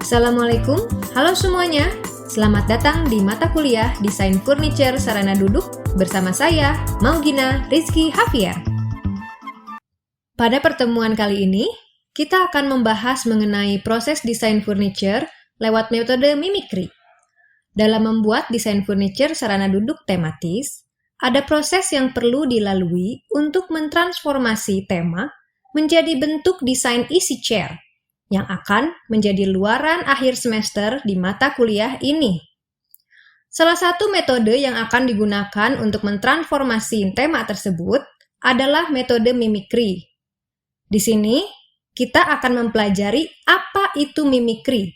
Assalamualaikum, halo semuanya. Selamat datang di mata kuliah Desain Furniture Sarana Duduk bersama saya, Maugina Rizky Hafier. Pada pertemuan kali ini, kita akan membahas mengenai proses desain furniture lewat metode mimikri. Dalam membuat desain furniture sarana duduk tematis, ada proses yang perlu dilalui untuk mentransformasi tema menjadi bentuk desain easy chair yang akan menjadi luaran akhir semester di mata kuliah ini. Salah satu metode yang akan digunakan untuk mentransformasi tema tersebut adalah metode mimikri. Di sini, kita akan mempelajari apa itu mimikri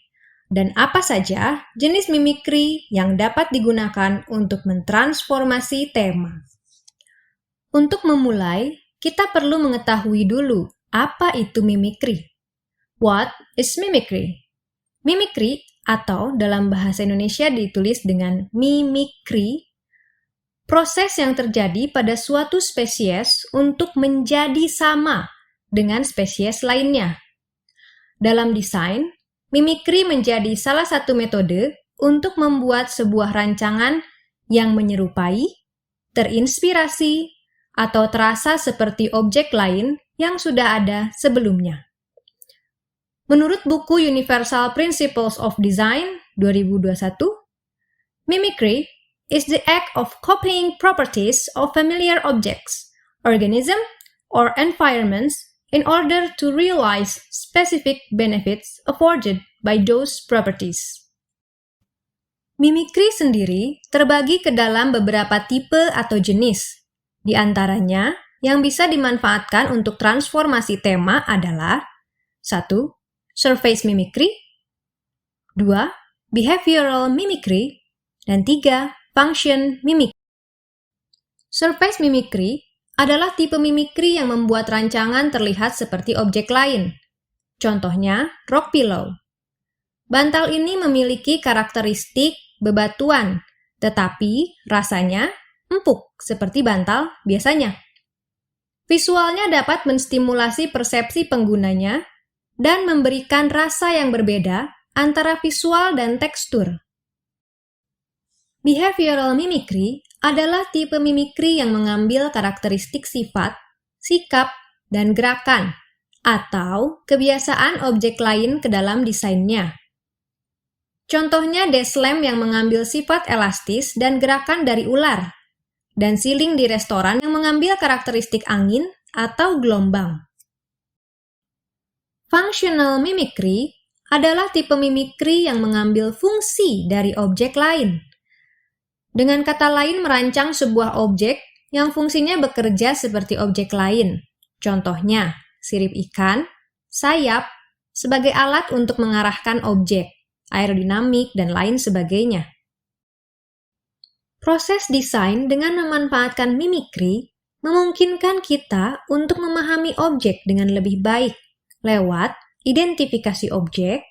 dan apa saja jenis mimikri yang dapat digunakan untuk mentransformasi tema. Untuk memulai, kita perlu mengetahui dulu apa itu mimikri. What is mimicry? Mimikri atau dalam bahasa Indonesia ditulis dengan mimikri, proses yang terjadi pada suatu spesies untuk menjadi sama dengan spesies lainnya. Dalam desain, mimikri menjadi salah satu metode untuk membuat sebuah rancangan yang menyerupai, terinspirasi, atau terasa seperti objek lain yang sudah ada sebelumnya. Menurut buku Universal Principles of Design 2021, mimicry is the act of copying properties of familiar objects, organisms, or environments in order to realize specific benefits afforded by those properties. Mimikri sendiri terbagi ke dalam beberapa tipe atau jenis. Di antaranya, yang bisa dimanfaatkan untuk transformasi tema adalah 1. Surface mimicry, 2. Behavioral mimicry, dan 3. Function mimicry. Surface mimicry adalah tipe mimikri yang membuat rancangan terlihat seperti objek lain. Contohnya, rock pillow. Bantal ini memiliki karakteristik bebatuan, tetapi rasanya empuk seperti bantal biasanya. Visualnya dapat menstimulasi persepsi penggunanya dan memberikan rasa yang berbeda antara visual dan tekstur. Behavioral mimicry adalah tipe mimikri yang mengambil karakteristik sifat, sikap, dan gerakan, atau kebiasaan objek lain ke dalam desainnya. Contohnya desk lamp yang mengambil sifat elastis dan gerakan dari ular, dan siling di restoran yang mengambil karakteristik angin atau gelombang. Functional mimicry adalah tipe mimikri yang mengambil fungsi dari objek lain. Dengan kata lain, merancang sebuah objek yang fungsinya bekerja seperti objek lain. Contohnya, sirip ikan, sayap, sebagai alat untuk mengarahkan objek, aerodinamik, dan lain sebagainya. Proses desain dengan memanfaatkan mimikri memungkinkan kita untuk memahami objek dengan lebih baik lewat identifikasi objek,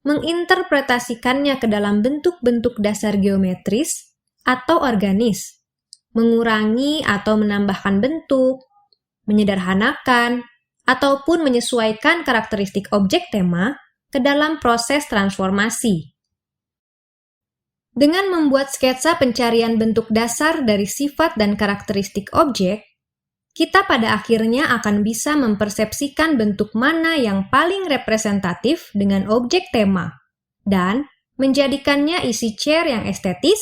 menginterpretasikannya ke dalam bentuk-bentuk dasar geometris atau organis, mengurangi atau menambahkan bentuk, menyederhanakan, ataupun menyesuaikan karakteristik objek tema ke dalam proses transformasi. Dengan membuat sketsa pencarian bentuk dasar dari sifat dan karakteristik objek, kita pada akhirnya akan bisa mempersepsikan bentuk mana yang paling representatif dengan objek tema, dan menjadikannya easy chair yang estetis,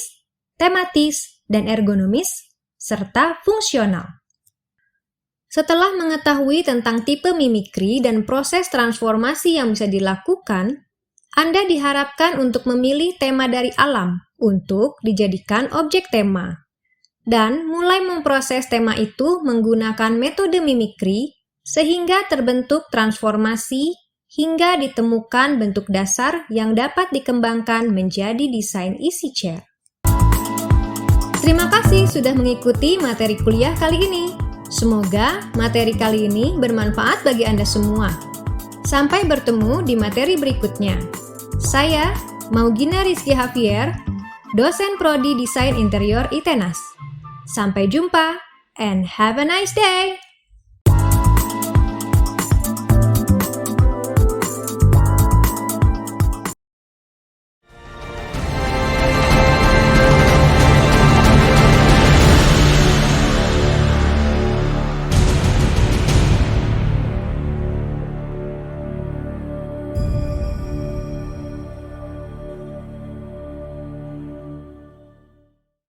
tematis, dan ergonomis, serta fungsional. Setelah mengetahui tentang tipe mimikri dan proses transformasi yang bisa dilakukan, Anda diharapkan untuk memilih tema dari alam untuk dijadikan objek tema, dan mulai memproses tema itu menggunakan metode mimikri sehingga terbentuk transformasi hingga ditemukan bentuk dasar yang dapat dikembangkan menjadi desain easy chair. Terima kasih sudah mengikuti materi kuliah kali ini. Semoga materi kali ini bermanfaat bagi Anda semua. Sampai bertemu di materi berikutnya. Saya, Maugina Rizky Hafier, dosen Prodi Desain Interior ITENAS. Sampai jumpa and have a nice day!